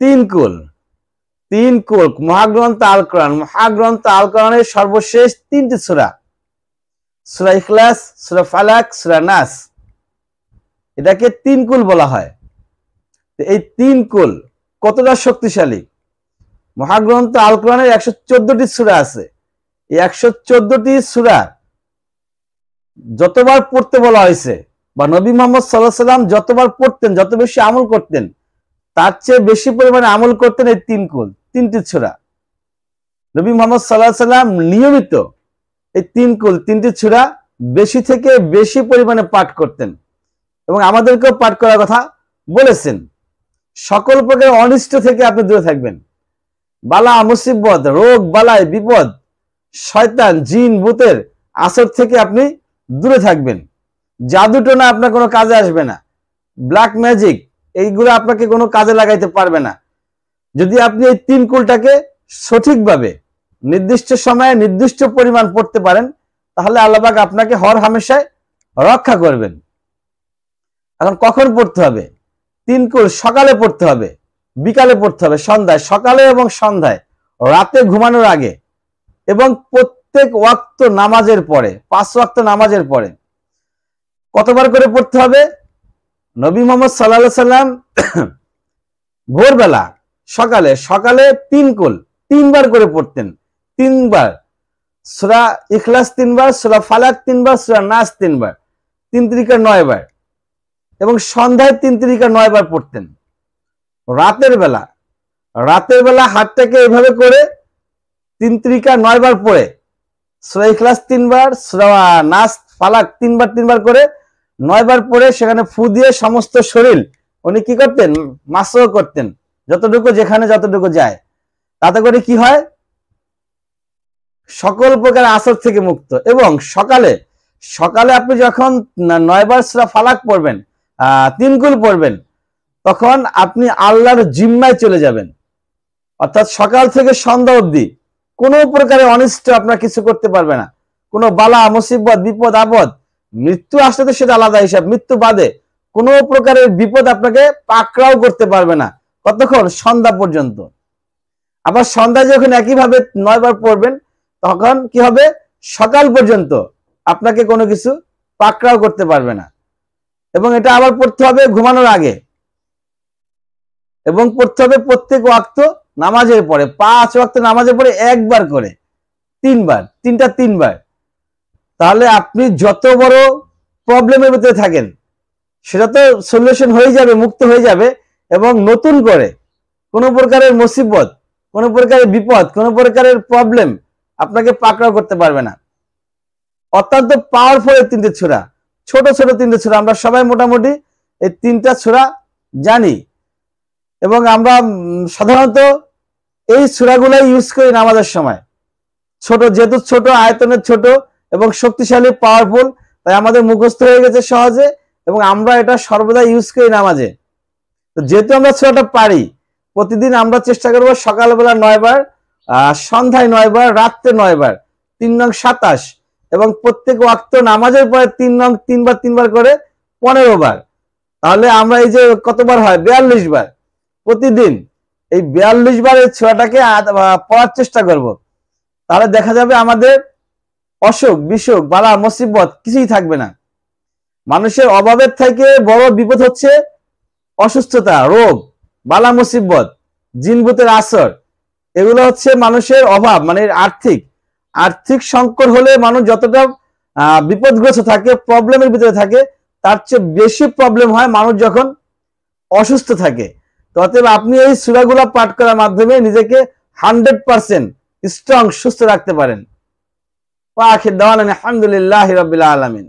তিন কুল, তিন কুল মহাগ্রন্থ আল কোরআন, মহাগ্রন্থ আল কোরআনের সর্বশেষ তিনটি সূরা, সূরা ইখলাস, সূরা ফালাক, সূরা নাস, এটাকে তিন কুল বলা হয়। এই তিন কুল কতটা শক্তিশালী? মহাগ্রন্থ আল কোরআনের 114টি সূরা আছে। এই 114টি সূরা যতবার পড়তে বলা হয়েছে বা নবী মুহাম্মদ সাল্লাল্লাহু আলাইহি ওয়াসাল্লাম যতবার পড়তেন, যত বেশি আমল করতেন, তার চেয়ে বেশি পরিমাণে আমল করতেন এই তিন কুল, তিনটি সূরা। নবী মুহাম্মদ সাল্লাল্লাহু আলাইহি ওয়াসাল্লাম নিয়মিত এই তিন কুল, তিনটি সূরা বেশি থেকে বেশি পরিমাণে পাঠ করতেন এবং আমাদেরকেও পাঠ করার কথা বলেছেন। সকল প্রকার অনিষ্ট থেকে আপনি দূরে থাকবেন। বালা মুসিবত, রোগ বালাই, বিপদ, শয়তান, জিন, ভূতের আসর থেকে আপনি দূরে থাকবেন। জাদুটোনা আপনার কোনো কাজে আসবে না। ব্ল্যাক ম্যাজিক এইগুলো আপনাকে কোনো কাজে লাগাইতে পারবে না। যদি আপনি এই তিন কুলটাকে সঠিকভাবে নির্দিষ্ট সময়ে নির্দিষ্ট পরিমাণ পড়তে পারেন, তাহলে আল্লাহ পাক আপনাকে হর হামেশায় রক্ষা করবেন। এখন কখন পড়তে হবে? তিন কুল সকালে পড়তে হবে, বিকালে পড়তে হবে, সন্ধ্যায়, সকালে এবং সন্ধ্যায়, রাতে ঘুমানোর আগে এবং প্রত্যেক ওয়াক্ত নামাজের পরে, 5 ওয়াক্ত নামাজের পরে। কতবার করে পড়তে হবে? নবী মুহাম্মদ সাল্লাল্লাহু আলাইহি সাল্লাম ভোরবেলা সকালে সকালে তিন কুল 3 বার করে পড়তেন। 3 বার সূরা ইখলাস, 3 বার সূরা ফালাক, 3 বার সূরা নাস, 3 বার, 3 তিরিকা 9 বার, এবং সন্ধ্যায় 3 তিরিকা 9 বার পড়তেন। রাতের বেলা হাতটাকে এভাবে করে 3 তিরিকা 9 বার পড়ে সূরা ইখলাস 3 বার, সূরা নাস, ফালাক 3 বার 3 বার করে 9 বার পড়ে সেখানে ফু দিয়ে সমস্ত শরীর উনি কি করতেন? মাসহ করতেন, যতটুকু যেখানে যতটুকু যায়। তাতে করে কি হয়? সকল প্রকার আসর থেকে মুক্ত। এবং সকালে আপনি যখন 9 বার সূরা ফালাক পড়বেন, 3 কুল পড়বেন, তখন আপনি আল্লাহর জিম্মায় চলে যাবেন। অর্থাৎ সকাল থেকে সন্ধ্যা অবধি কোনো প্রকারের অনিষ্ট আপনার কিছু করতে পারবে না। কোনো বালা মুসিবত, বিপদ আপদ, মৃত্যু আসলে তো সেটা আলাদা হিসাব, মৃত্যু বাদে কোনো প্রকারের বিপদ আপনাকে পাকড়াও করতে পারবে না। কতক্ষণ? সন্ধ্যা পর্যন্ত। আবার সন্ধ্যায় যখন একইভাবে 9 বার পড়বেন, তখন কি হবে? সকাল পর্যন্ত আপনাকে কোনো কিছু পাকড়াও করতে পারবে না। এবং এটা আবার পড়তে হবে ঘুমানোর আগে, এবং পড়তে হবে প্রত্যেক ওয়াক্ত নামাজের পরে, 5 ওয়াক্ত নামাজের পরে একবার করে 3 বার, 3 বার। তাহলে আপনি যত বড় প্রবলেমের ভিতরে থাকেন সেটা তো সলিউশন হয়ে যাবে, মুক্ত হয়ে যাবে, এবং নতুন করে কোনো প্রকারের মুসিবত, কোনো প্রকারের বিপদ, কোনো প্রকারের প্রবলেম আপনাকে পাকড়াও করতে পারবে না। অত্যন্ত পাওয়ারফুল এই 3টে সূরা, ছোট ছোট 3টে সূরা। আমরা সবাই মোটামুটি এই 3টা সূরা জানি এবং আমরা সাধারণত এই সূরাগুলাই ইউজ করি নামাজের সময়। ছোট, যেহেতু ছোট আয়তনের, ছোট এবং শক্তিশালী, পাওয়ারফুল, তাই আমাদের মুখস্থ হয়ে গেছে সহজে এবং আমরা এটা সর্বদা ইউজ করি নামাজে। তো যেহেতু আমরা সূরাটা পারি, প্রতিদিন আমরা চেষ্টা করব সকালবেলা 9 বার, সন্ধ্যায় 9 বার, রাত্রে 9 বার, 3 নং 27, এবং প্রত্যেক ওয়াক্ত নামাজের পরে 3 বার করে 15 বার। তাহলে আমরা এই যে কতবার হয়? 42 বার প্রতিদিন। এই 42 বার এই সূরাটাকে পড়ার চেষ্টা করব। তাহলে দেখা যাবে আমাদের অসুখ বিসুখ, বালা মুসিবত কিছুই থাকবে না। মানুষের অভাবের থেকে বড় বিপদ হচ্ছে অসুস্থতা, রোগ, বালা মুসিবত, জিন ভূতের আসর। এগুলো হচ্ছে মানুষের অভাব, মানে আর্থিক সংকট হলে মানুষ যতটা বিপদগ্রস্ত থাকে, প্রবলেমের ভিতরে থাকে, তার চেয়ে বেশি প্রবলেম হয় মানুষ যখন অসুস্থ থাকে। তো অতএব আপনি এই সূরাগুলো পাঠ করার মাধ্যমে নিজেকে 100% স্ট্রং, সুস্থ রাখতে পারেন। ওয়া আখির দাওয়ানা আলহামদুলিল্লাহি রাব্বিল আলামিন।